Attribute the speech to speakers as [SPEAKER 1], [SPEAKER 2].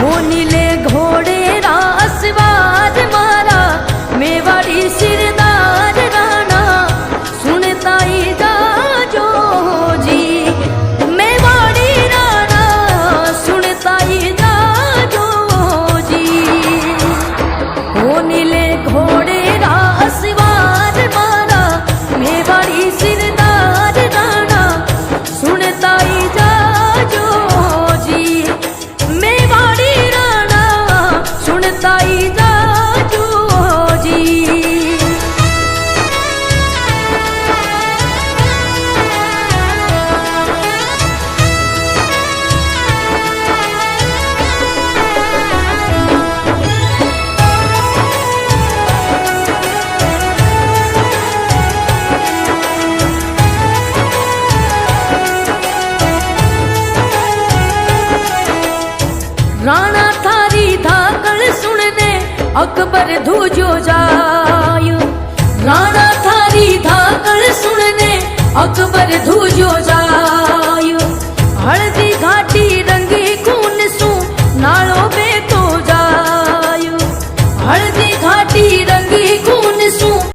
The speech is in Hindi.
[SPEAKER 1] हो नीले घोड़े रासवाज मारा मेवाड़ी सिरदार राणा सुनता ही जाजो जी मेवाड़ी राणा सुनता ही जाजो जी हो नीले घोड़े रासवाज मारा मेवाड़ी सिरदार राणा सुनता ही जाजो जी मेवाड़ी राणा सुनता ही जाजो जी। राणा थारी धाकड़ सुनने अकबर धूजो जायो राणा थारी धाकड़ सुनने अकबर धूजो